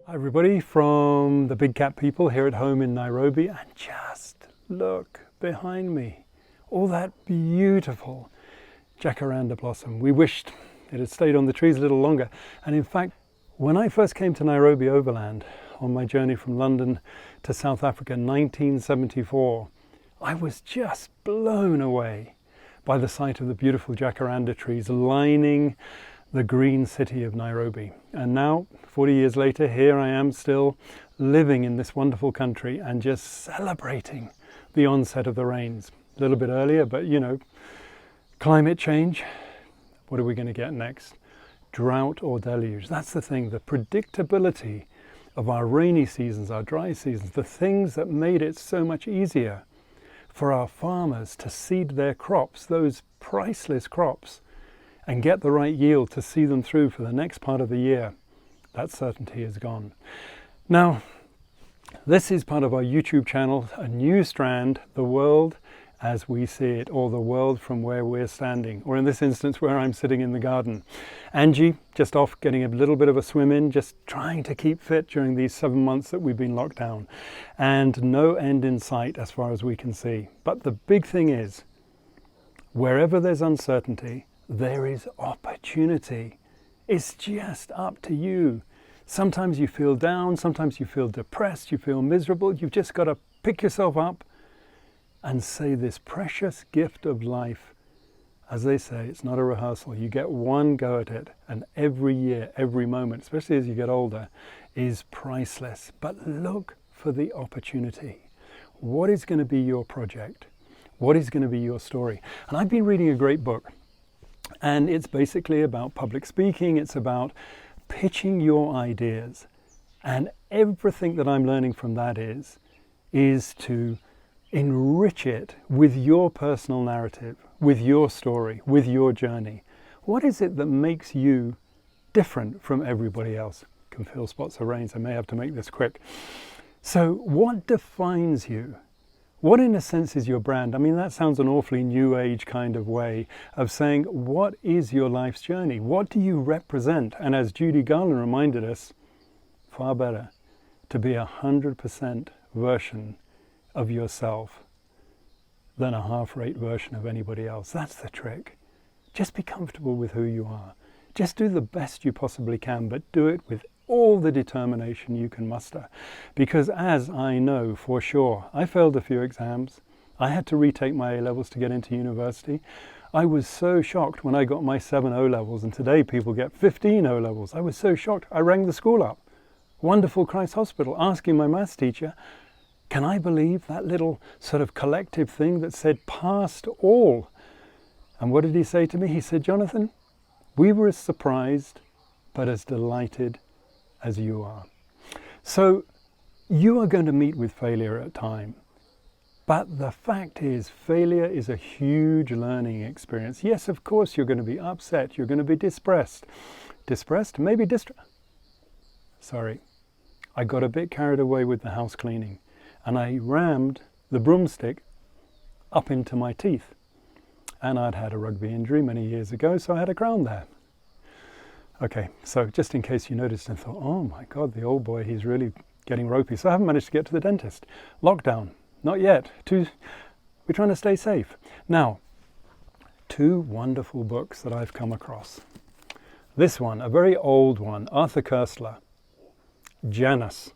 Hi everybody from the Big Cat people here at home in Nairobi, and just look behind me, all that beautiful jacaranda blossom. We wished it had stayed on the trees a little longer, and in fact when I first came to Nairobi overland on my journey from London to South Africa in 1974, I was just blown away by the sight of the beautiful jacaranda trees lining the green city of Nairobi. And now, 40 years later, here I am still living in this wonderful country and just celebrating the onset of the rains. A little bit earlier, but you know, climate change, what are we going to get next? Drought or deluge. That's the thing, the predictability of our rainy seasons, our dry seasons, the things that made it so much easier for our farmers to seed their crops, those priceless crops, and get the right yield to see them through for the next part of the year. That certainty is gone. Now, this is part of our YouTube channel, a new strand, The World as We See It, or The World from Where We're Standing, or in this instance, where I'm sitting in the garden. Angie, just off getting a little bit of a swim in, just trying to keep fit during these 7 months that we've been locked down. And no end in sight as far as we can see. But the big thing is, wherever there's uncertainty, there is opportunity. It's just up to you. Sometimes you feel down, sometimes you feel depressed, you feel miserable. You've just got to pick yourself up and say this precious gift of life. As they say, it's not a rehearsal. You get one go at it, and every year, every moment, especially as you get older, is priceless. But look for the opportunity. What is going to be your project? What is going to be your story? And I've been reading a great book. And it's basically about public speaking. It's about pitching your ideas. And everything that I'm learning from that is to enrich it with your personal narrative, with your story, with your journey. What is it that makes you different from everybody else? Can feel spots of rain, so I may have to make this quick. So what defines you? What in a sense is your brand? I mean, that sounds an awfully new age kind of way of saying, what is your life's journey? What do you represent? And as Judy Garland reminded us, far better to be 100% version of yourself than a half-rate version of anybody else. That's the trick. Just be comfortable with who you are. Just do the best you possibly can, but do it with all the determination you can muster. Because as I know for sure, I failed a few exams. I had to retake my A-levels to get into university. I was so shocked when I got my 7 O-levels, and today people get 15 O-levels. I was so shocked. I rang the school up, wonderful Christ Hospital, asking my maths teacher, can I believe that little sort of collective thing that said passed all? And what did he say to me? He said, Jonathan, we were as surprised but as delighted as you are. So you are going to meet with failure at time. But the fact is, failure is a huge learning experience. Yes, of course, you're going to be upset. You're going to be distressed. Distressed? Maybe Sorry. I got a bit carried away with the house cleaning, and I rammed the broomstick up into my teeth. And I'd had a rugby injury many years ago, so I had a crown there. Okay, so just in case you noticed and thought, oh my God, the old boy, he's really getting ropey. So I haven't managed to get to the dentist. Lockdown, not yet. We're trying to stay safe. Now, 2 wonderful books that I've come across. This one, a very old one, Arthur Koestler, Janus,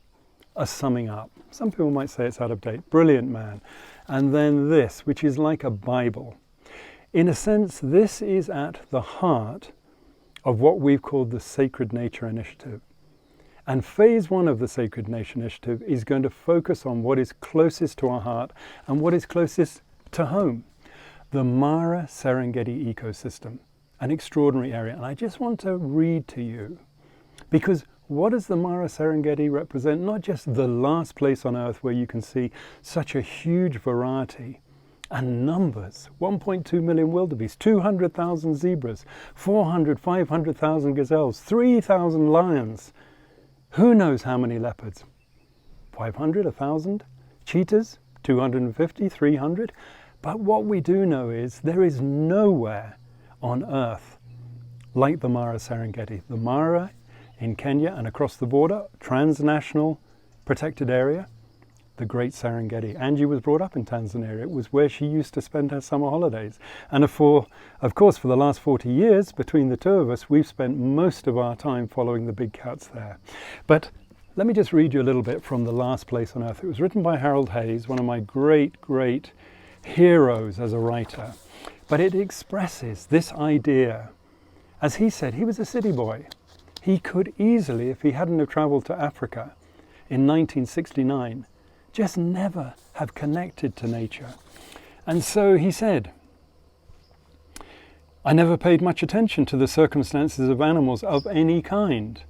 A Summing Up. Some people might say it's out of date. Brilliant man. And then this, which is like a Bible. In a sense, this is at the heart of what we've called the Sacred Nature Initiative. And phase 1 of the Sacred Nature Initiative is going to focus on what is closest to our heart and what is closest to home. The Mara Serengeti ecosystem, an extraordinary area. And I just want to read to you, because what does the Mara Serengeti represent? Not just the last place on earth where you can see such a huge variety and numbers, 1.2 million wildebeest, 200,000 zebras, 500,000 gazelles, 3,000 lions, who knows how many leopards, 500, 1,000, cheetahs, 250, 300. But what we do know is there is nowhere on earth like the Mara Serengeti. The Mara in Kenya and across the border, transnational protected area, the Great Serengeti. Angie was brought up in Tanzania. It was where she used to spend her summer holidays. And of course, for the last 40 years, between the two of us, we've spent most of our time following the big cats there. But let me just read you a little bit from The Last Place on Earth. It was written by Harold Hayes, one of my great, great heroes as a writer. But it expresses this idea. As he said, he was a city boy. He could easily, if he hadn't have traveled to Africa in 1969, just never have connected to nature. And so he said, I never paid much attention to the circumstances of animals of any kind.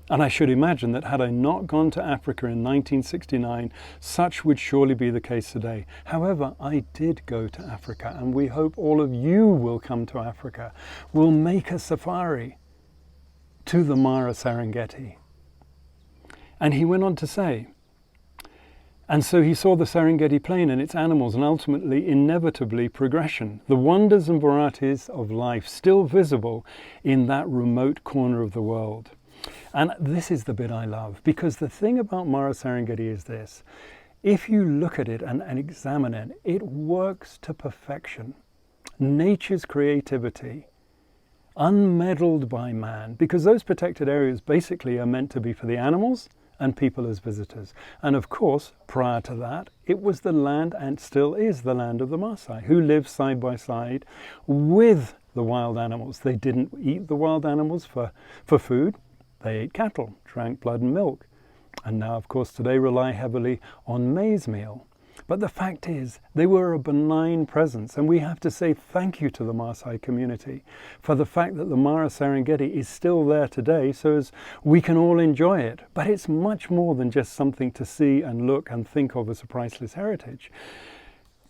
And I should imagine that had I not gone to Africa in 1969, such would surely be the case today. However, I did go to Africa, and we hope all of you will come to Africa. We'll make a safari to the Mara Serengeti. And he went on to say, and so he saw the Serengeti plain and its animals, and ultimately, inevitably, progression, the wonders and varieties of life still visible in that remote corner of the world. And this is the bit I love, because the thing about Mara Serengeti is this. If you look at it and examine it, it works to perfection. Nature's creativity, unmeddled by man, because those protected areas basically are meant to be for the animals and people as visitors. And of course, prior to that, it was the land, and still is the land, of the Maasai, who lived side by side with the wild animals. They didn't eat the wild animals for food. They ate cattle, drank blood and milk, and now, of course, today rely heavily on maize meal. But the fact is, they were a benign presence, and we have to say thank you to the Maasai community for the fact that the Mara Serengeti is still there today, so as we can all enjoy it. But it's much more than just something to see and look and think of as a priceless heritage.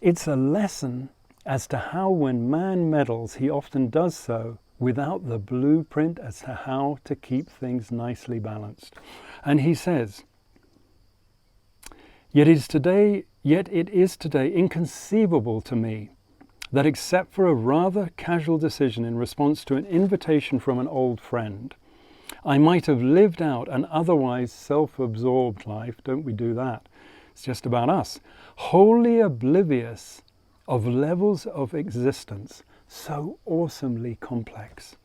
It's a lesson as to how, when man meddles, he often does so without the blueprint as to how to keep things nicely balanced. And he says, Yet it is today inconceivable to me that, except for a rather casual decision in response to an invitation from an old friend, I might have lived out an otherwise self-absorbed life. Don't we do that? It's just about us. Wholly oblivious of levels of existence so awesomely complex,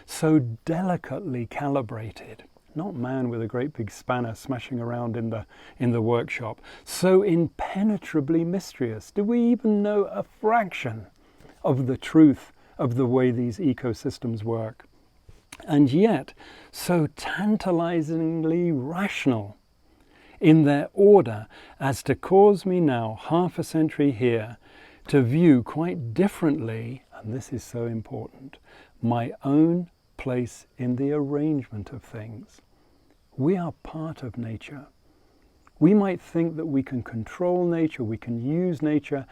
so delicately calibrated. Not man with a great big spanner smashing around in the workshop. So impenetrably mysterious. Do we even know a fraction of the truth of the way these ecosystems work? And yet, so tantalizingly rational in their order as to cause me now, half a century here, to view quite differently, and this is so important, my own place in the arrangement of things. We are part of nature. We might think that we can control nature, we can use nature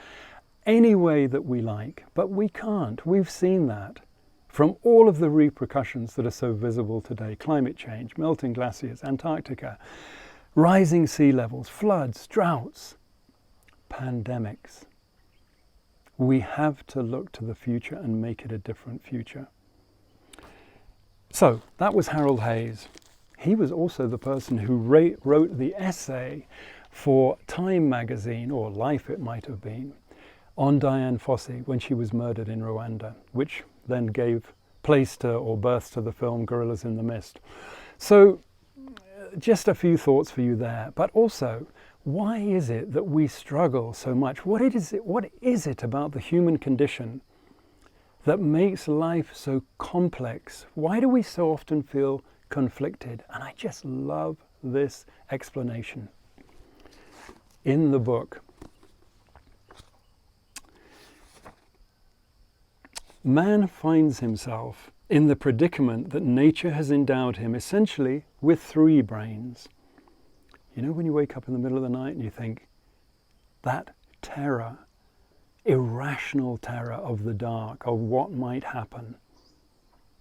any way that we like, but we can't. We've seen that from all of the repercussions that are so visible today. Climate change, melting glaciers, Antarctica, rising sea levels, floods, droughts, pandemics. We have to look to the future and make it a different future. So that was Harold Hayes. He was also the person who wrote the essay for Time magazine, or Life it might have been, on Dian Fossey when she was murdered in Rwanda, which then gave place to, or birth to, the film Gorillas in the Mist. So just a few thoughts for you there, but also, why is it that we struggle so much? What is it about the human condition that makes life so complex? Why do we so often feel conflicted? And I just love this explanation. In the book, man finds himself in the predicament that nature has endowed him essentially with three brains. You know, when you wake up in the middle of the night and you think, that terror, irrational terror of the dark, of what might happen.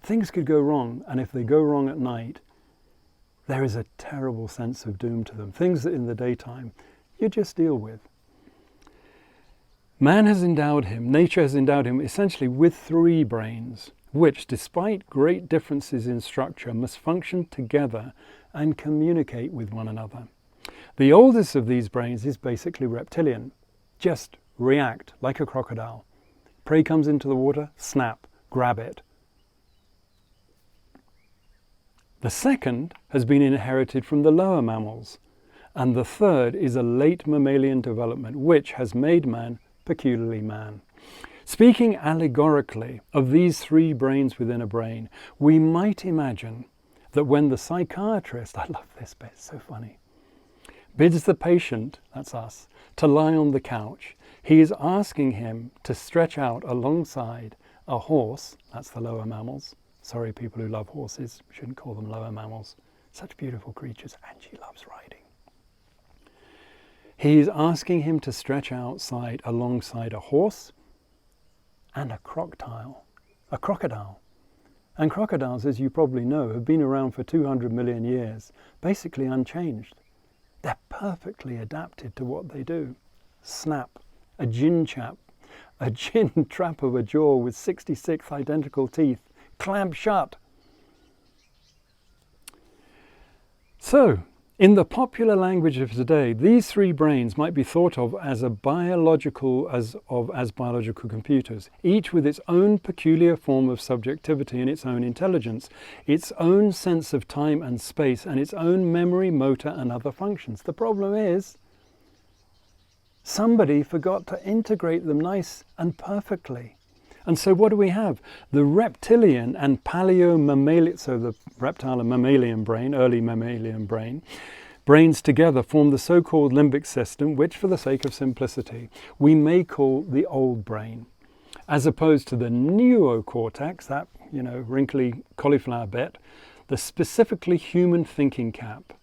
Things could go wrong, and if they go wrong at night, there is a terrible sense of doom to them. Things that in the daytime you just deal with. Man has endowed him, nature has endowed him essentially with three brains. which, despite great differences in structure, must function together and communicate with one another. The oldest of these brains is basically reptilian. Just react like a crocodile. Prey comes into the water, snap, grab it. The second has been inherited from the lower mammals, and the third is a late mammalian development which has made man peculiarly man. Speaking allegorically of these three brains within a brain, we might imagine that when the psychiatrist, I love this bit, it's so funny, bids the patient, that's us, to lie on the couch, he is asking him to stretch out alongside a horse, that's the lower mammals. Sorry, people who love horses, shouldn't call them lower mammals. Such beautiful creatures, and she loves riding. He is asking him to stretch outside alongside a horse and a crocodile. And crocodiles, as you probably know, have been around for 200 million years, basically unchanged. They're perfectly adapted to what they do. Snap, a gin trap of a jaw with 66 identical teeth, clamp shut. So, in the popular language of today, these three brains might be thought of as biological computers, each with its own peculiar form of subjectivity and its own intelligence, its own sense of time and space, and its own memory, motor, and other functions. The problem is, somebody forgot to integrate them nice and perfectly. And so what do we have? The reptilian and paleo-mammalian, so the reptile and mammalian brain, early mammalian brain, brains together form the so-called limbic system, which for the sake of simplicity, we may call the old brain, as opposed to the neocortex, that, wrinkly cauliflower bit, the specifically human thinking cap.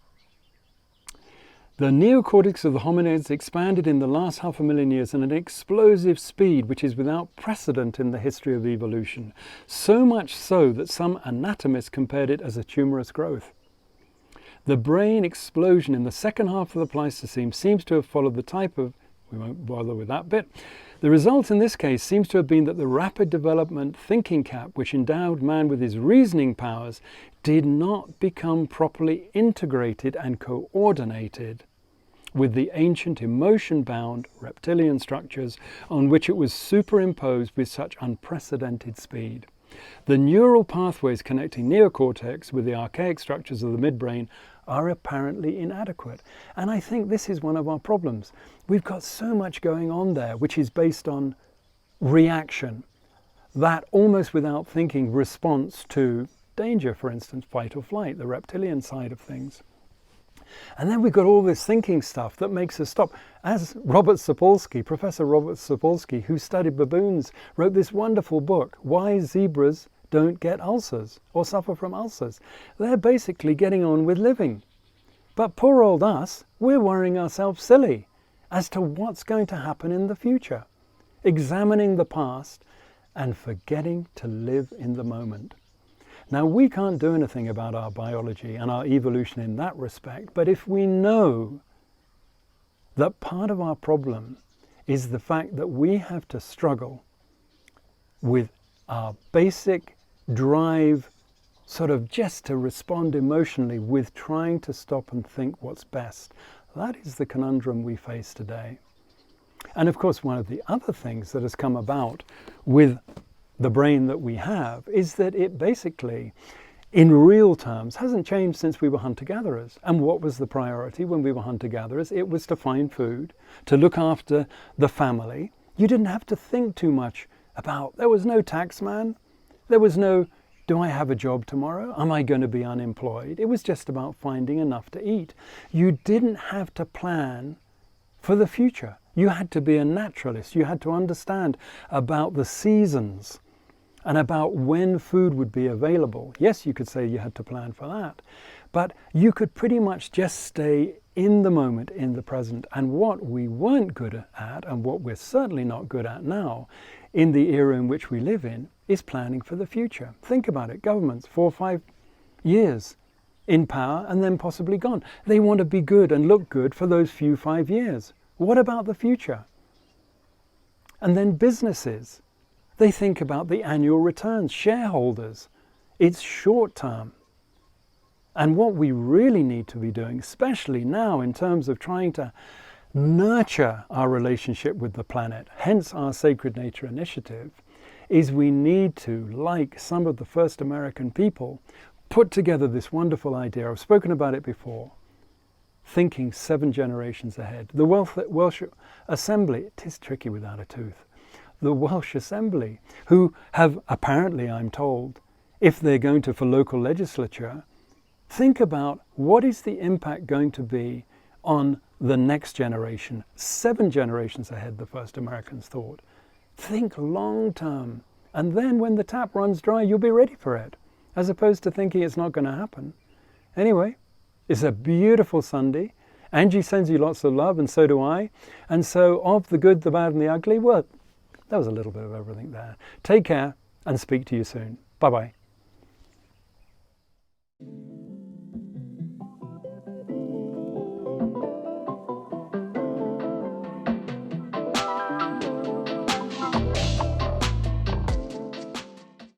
The neocortex of the hominids expanded in the last 500,000 years at an explosive speed which is without precedent in the history of evolution, so much so that some anatomists compared it as a tumorous growth. The brain explosion in the second half of the Pleistocene seems to have followed the type of, we won't bother with that bit. The result in this case seems to have been that the rapid development thinking cap which endowed man with his reasoning powers did not become properly integrated and coordinated with the ancient emotion-bound reptilian structures on which it was superimposed with such unprecedented speed. The neural pathways connecting neocortex with the archaic structures of the midbrain are apparently inadequate. And I think this is one of our problems. We've got so much going on there which is based on reaction, that almost without thinking response to danger, for instance, fight or flight, the reptilian side of things. And then we've got all this thinking stuff that makes us stop. As Professor Robert Sapolsky, who studied baboons, wrote this wonderful book, Why Zebras Don't Get Ulcers or Suffer from Ulcers. They're basically getting on with living. But poor old us, we're worrying ourselves silly as to what's going to happen in the future, examining the past and forgetting to live in the moment. Now, we can't do anything about our biology and our evolution in that respect, but if we know that part of our problem is the fact that we have to struggle with our basic drive, sort of just to respond emotionally with trying to stop and think what's best, that is the conundrum we face today. And of course, one of the other things that has come about with the brain that we have is that it basically, in real terms, hasn't changed since we were hunter-gatherers. And what was the priority when we were hunter-gatherers? It was to find food, to look after the family. You didn't have to think too much about, there was no tax man, there was no, do I have a job tomorrow? Am I going to be unemployed? It was just about finding enough to eat. You didn't have to plan for the future. You had to be a naturalist. You had to understand about the seasons and about when food would be available. Yes, you could say you had to plan for that, but you could pretty much just stay in the moment, in the present. And what we weren't good at, and what we're certainly not good at now, in the era in which we live in, is planning for the future. Think about it, governments, 4 or 5 years in power and then possibly gone. They want to be good and look good for those few 5 years. What about the future? And then businesses. They think about the annual returns, shareholders. It's short term. And what we really need to be doing, especially now in terms of trying to nurture our relationship with the planet, hence our Sacred Nature Initiative, is we need to, like some of the first American people, put together this wonderful idea. I've spoken about it before. Thinking 7 generations ahead. The Welsh Assembly, it is tricky without a tooth. The Welsh Assembly, who have apparently, I'm told, if they're going to for local legislature, think about what is the impact going to be on the next generation. 7 generations ahead, the first Americans thought. Think long term. And then when the tap runs dry, you'll be ready for it, as opposed to thinking it's not going to happen. Anyway, it's a beautiful Sunday. Angie sends you lots of love, and so do I. And so of the good, the bad, and the ugly, well, there was a little bit of everything there. Take care and speak to you soon. Bye-bye.